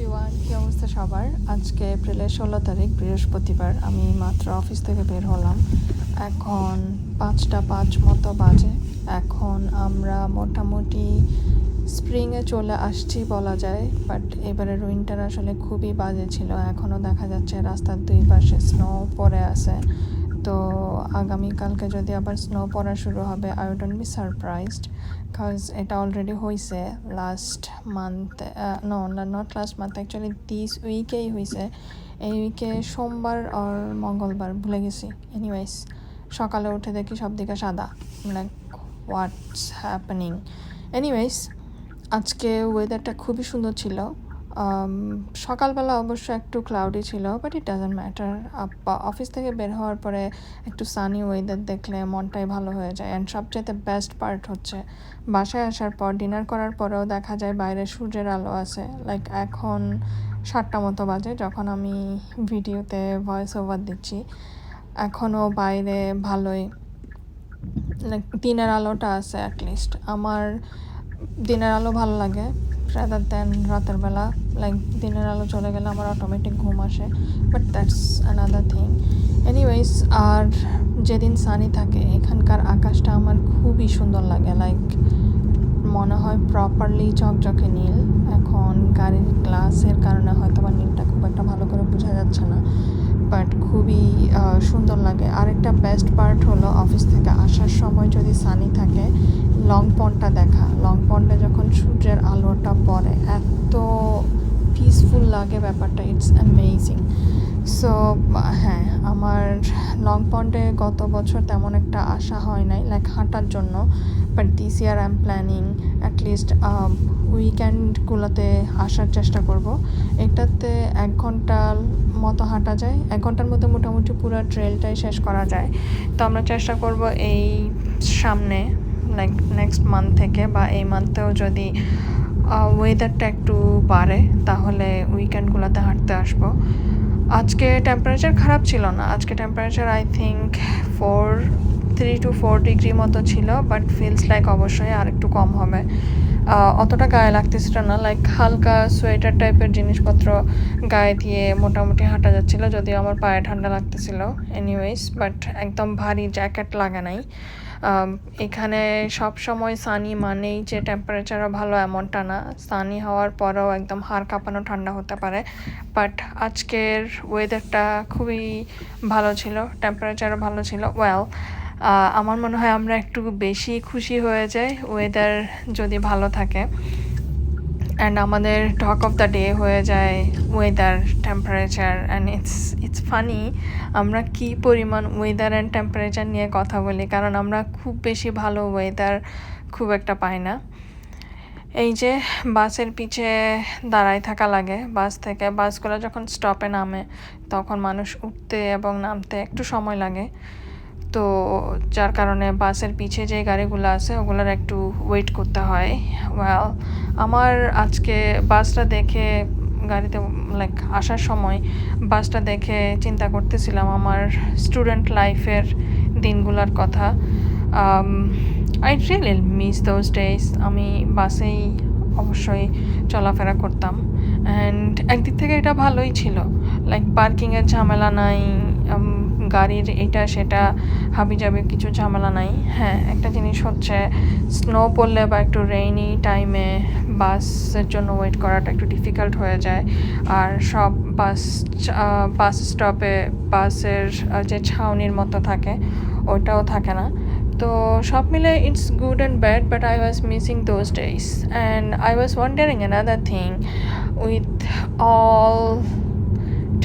Everyone, কী অবস্থা সবার? আজকে এপ্রিলের 16 তারিখ, বৃহস্পতিবার। আমি মাত্র অফিস থেকে বের হলাম। এখন 5টা 5 মতো বাজে। এখন আমরা মোটামুটি স্প্রিংয়ে চলে আসছি বলা যায়, বাট এবারের উইন্টার আসলে খুবই বাজে ছিল। এখনও দেখা যাচ্ছে রাস্তার দুই পাশে স্নো পড়ে আছে। তো আগামীকালকে যদি আবার স্নো পড়া শুরু হবে, I wouldn't be surprised, cause এটা অলরেডি হয়েছে last month, not last month, actually this উইকেই হয়েছে। এই উইকে সোমবার আর মঙ্গলবার, ভুলে গেছি। এনিওয়েজ, সকালে উঠে দেখি সব দিকে সাদা, লাইক হোয়াটস হ্যাপেনিং। এনিওয়েজ, আজকে ওয়েদারটা খুবই সুন্দর ছিল। সকালবেলা অবশ্য একটু ক্লাউডি ছিল, but it doesn't matter. Office থেকে বের হওয়ার পরে একটু সানি ওয়েদার দেখলে মনটাই ভালো হয়ে যায়। অ্যান্ড সবচেয়ে বেস্ট পার্ট হচ্ছে বাসায় আসার পর ডিনার করার পরেও দেখা যায় বাইরে সূর্যের আলো আছে। লাইক এখন 7টা মতো বাজে যখন আমি ভিডিওতে ভয়েস ওভার দিচ্ছি। এখনও বাইরে ভালোই লাইক দিনের আলোটা আছে। অ্যাটলিস্ট আমার দিনের আলো ভালো লাগে রাদার দ্যান রাতের বেলা। লাইক দিনের আলো চলে গেলে আমার অটোমেটিক ঘুম আসে, but that's another thing. Anyways, আর যেদিন সানি থাকে এখানকার আকাশটা আমার খুবই সুন্দর লাগে। লাইক মনে হয় প্রপারলি চকচকে নীল। এখন গাড়ির গ্লাসের কারণে হয়তো বা নীলটা খুব একটা ভালো করে বোঝা যাচ্ছে না, বাট খুবই সুন্দর লাগে। আরেকটা বেস্ট পার্ট হলো অফিস থেকে আসার সময় যদি সানি থাকে, লং পন্ডটা দেখা। লং পন্ডে যখন সূর্যের আলোটা পড়ে এত পিসফুল লাগে ব্যাপারটা, ইটস অ্যামেজিং। সো হ্যাঁ, আমার লং পন্ডে গত বছর তেমন একটা আসা হয় নাই লাইক হাঁটার জন্য, but this year I am planning at least উইকেন্ডগুলোতে আসার চেষ্টা করব। এটাতে 1 ঘন্টার মতো হাঁটা যায়, 1 ঘন্টার মধ্যে মোটামুটি পুরো ট্রেলটাই শেষ করা যায়। তো আমরা চেষ্টা করব এই সামনে লাইক নেক্সট মান্থ থেকে বা এই মান্থেও যদি ওয়েদারটা একটু বাড়ে তাহলে উইকেন্ডগুলোতে হাঁটতে আসবো। আজকে টেম্পারেচার খারাপ ছিল না। আজকে temperature I think 3 to 4 degree মতো ছিল, বাট ফিলস লাইক অবশ্যই আর একটু কম হবে। অতটা গায়ে লাগতেছিল না, লাইক হালকা সোয়েটার টাইপের জিনিসপত্র গায়ে দিয়ে মোটামুটি হাঁটা যাচ্ছিলো, যদিও আমার পায়ে ঠান্ডা লাগতেছিল। এনিওয়েজ, বাট একদম ভারী জ্যাকেট লাগে নাই। এখানে সব সময় সানি মানেই যে টেম্পারেচারও ভালো এমনটা না। সানি হওয়ার পরেও একদম হাড় কাঁপানো ঠান্ডা হতে পারে, বাট আজকের ওয়েদারটা খুবই ভালো ছিল, টেম্পারেচারও ভালো ছিল। আমার মনে হয় আমরা একটু বেশি খুশি হয়ে যাই ওয়েদার যদি ভালো থাকে, অ্যান্ড আমাদের টক অফ দ্য ডে হয়ে যায় weather, temperature. And it's funny আমরা কি পরিমাণ ওয়েদার অ্যান্ড টেম্পারেচার নিয়ে কথা বলি, কারণ আমরা খুব বেশি ভালো ওয়েদার খুব একটা পাই না। এই যে বাসের পিছে দাঁড়ায় থাকা লাগে, বাসগুলো যখন স্টপে নামে তখন মানুষ উঠতে এবং নামতে একটু সময় লাগে। তো যার কারণে বাসের পিছে যে গাড়িগুলো আছে ওগুলোর একটু ওয়েট করতে হয়। আমার আজকে বাসটা দেখে, গাড়িতে লাইক আসার সময় বাসটা দেখে চিন্তা করতেছিলাম আমার স্টুডেন্ট লাইফের দিনগুলোর কথা। I really miss those days. আমি বাসেই অবশ্যই চলাফেরা করতাম, অ্যান্ড একদিক থেকে এটা ভালোই ছিল। লাইক পার্কিংয়ের ঝামেলা নাই, গাড়ির এটা সেটা হাবিজাবি কিছু ঝামেলা নাই। হ্যাঁ, একটা জিনিস হচ্ছে স্নো পড়লে বা একটু রেইনি টাইমে বাসের জন্য ওয়েট করাটা একটু ডিফিকাল্ট হয়ে যায়। আর সব বাস স্টপে বাসের যে ছাউনির মতো থাকে ওটাও থাকে না। তো সব মিলে it's good and bad, but I was missing those days. And I was wandering another thing with all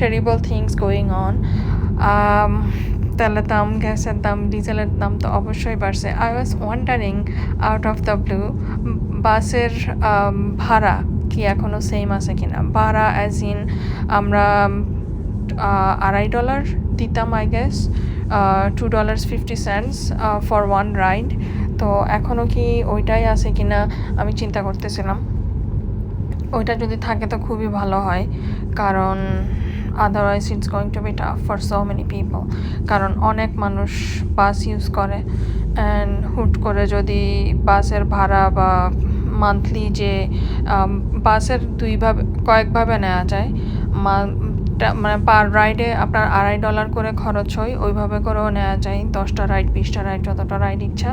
terrible things going on. তেলের দাম, গ্যাসের দাম, ডিজেলের দাম তো অবশ্যই বাড়ছে। I was wandering out of the blue বাসের ভাড়া কি এখনও সেম আছে কিনা। ভাড়া অ্যাজ ইন আমরা $2.50 দিতাম, I guess $2.50 for one ride. তো এখনও কি ওইটাই আছে কিনা আমি চিন্তা করতেছিলাম। ওইটা যদি থাকে তো খুবই ভালো হয়, কারণ otherwise it's going to B tough for so many people. কারণ অনেক মানুষ বাস ইউজ করে, অ্যান্ড হুট করে যদি বাসের ভাড়া বা মান্থলি যে বাসের কয়েকভাবে নেওয়া যায়, মানে পার রাইডে আপনার $2.5 করে খরচ হয়, ওইভাবে করেও নেওয়া যায়, 10টা রাইড 20টা রাইড যতটা রাইড ইচ্ছা।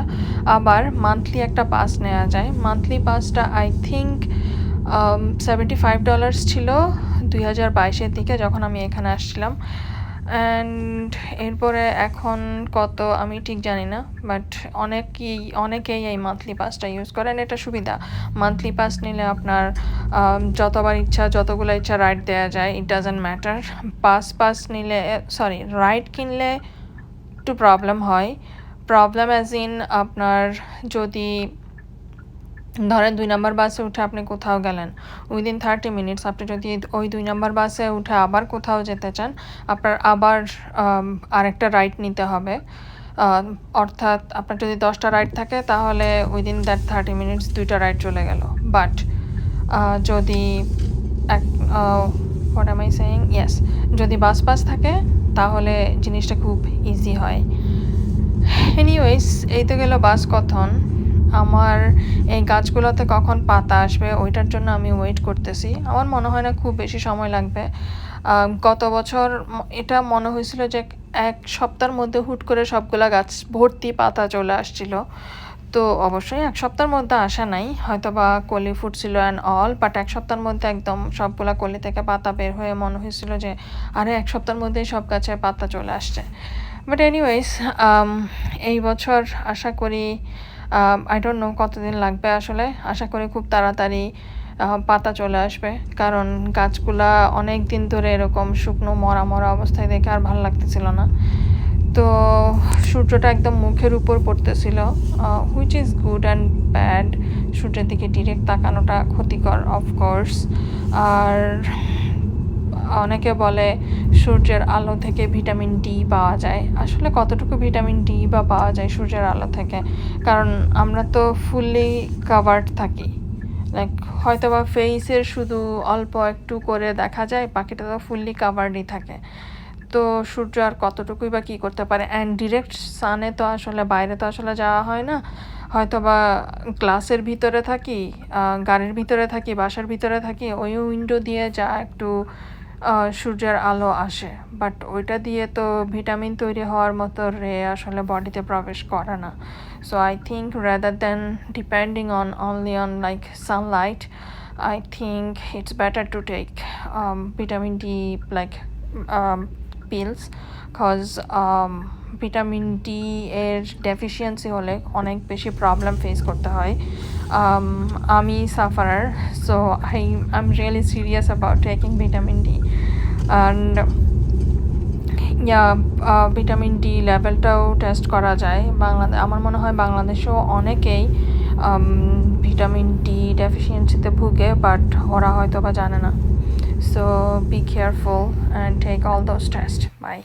আবার মান্থলি একটা পাস নেওয়া যায়। মান্থলি পাসটা আই থিঙ্ক $75 ছিল 2022-এর দিকে যখন আমি এখানে আসছিলাম। অ্যান্ড এরপরে এখন কত আমি ঠিক জানি না, বাট অনেকেই এই মান্থলি পাসটা ইউজ করেন। এটা সুবিধা, মান্থলি পাস নিলে আপনার যতবার ইচ্ছা যতগুলো ইচ্ছা রাইড দেওয়া যায়, ইট ডাজন্ট ম্যাটার। পাস নিলে রাইড কিনলে একটু প্রবলেম হয়। প্রবলেম অ্যাজ ইন আপনার যদি ধরেন 2 নম্বর বাসে উঠে আপনি কোথাও গেলেন, উইদিন 30 মিনিটস আপনি যদি ওই 2 নম্বর বাসে উঠে আবার কোথাও যেতে চান, আপনার আবার আরেকটা রাইড নিতে হবে। অর্থাৎ আপনার যদি 10টা রাইড থাকে তাহলে উইদিন দ্যাট 30 মিনিটস 2টা রাইড চলে গেল। বাট যদি what M I saying, yes, যদি বাস থাকে তাহলে জিনিসটা খুব ইজি হয়। এনিওয়েজ, এই তো গেল বাস কথন। আমার এই গাছগুলোতে কখন পাতা আসবে ওইটার জন্য আমি ওয়েট করতেছি। আমার মনে হয় না খুব বেশি সময় লাগবে। গত বছর এটা মনে হয়েছিল যে 1 সপ্তাহের মধ্যে হুট করে সবগুলা গাছ ভর্তি পাতা চলে আসছিল। তো অবশ্যই 1 সপ্তাহের মধ্যে আসা নাই, হয়তো বা কলি ফুটছিল অ্যান্ড অল, বাট 1 সপ্তাহের মধ্যে একদম সবগুলা কলি থেকে পাতা বের হয়ে মনে হয়েছিল যে আরে 1 সপ্তাহের মধ্যেই সব গাছে পাতা চলে আসছে। বাট এনিওয়েজ, এই বছর আশা করি, আই ডোন্ট নো কতদিন লাগবে আসলে, আশা করি খুব তাড়াতাড়ি পাতা চলে আসবে, কারণ গাছগুলা অনেক দিন ধরে এরকম শুকনো মরা অবস্থায় দেখে আর ভালো লাগতেছিল না। তো সূর্যটা একদম মুখের উপর পড়তেছিল, which is good and bad. সূর্যের দিকে ডিরেক্ট তাকানোটা ক্ষতিকর অফকোর্স। আর অনেকে বলে সূর্যের আলো থেকে ভিটামিন ডি পাওয়া যায়। আসলে কতটুকু ভিটামিন ডি বা পাওয়া যায় সূর্যের আলো থেকে, কারণ আমরা তো ফুললি কাভার্ড থাকি। লাইক হয়তো বা ফেসের শুধু অল্প একটু করে দেখা যায়, বাকিটা তো ফুললি কাভার্ডই থাকে। তো সূর্য আর কতটুকুই বা কী করতে পারে। অ্যান্ড ডিরেক্ট সানে তো আসলে বাইরে তো আসলে যাওয়া হয় না, হয়তো বা ক্লাসের ভিতরে থাকি, গাড়ির ভিতরে থাকি, বাসার ভিতরে থাকি, ওই উইন্ডো দিয়ে যা একটু সূর্যের আলো আসে, বাট ওইটা দিয়ে তো ভিটামিন তৈরি হওয়ার মতো রে আসলে বডিতে প্রবেশ করে না। So I think rather than depending only on like sunlight, I think it's better to take vitamin D like pills, cause vitamin D এর ডেফিসিয়েন্সি হলে অনেক বেশি প্রবলেম ফেস করতে হয়। আমি sufferer, so I'm really serious about taking vitamin D. And vitamin D লেভেলটাও test করা যায়। আমার মনে হয় বাংলাদেশেও অনেকেই ভিটামিন ডি ডেফিসিয়েন্সিতে ভুগে, বাট ওরা হয়তো বা জানে না। So be careful and take all those test. By.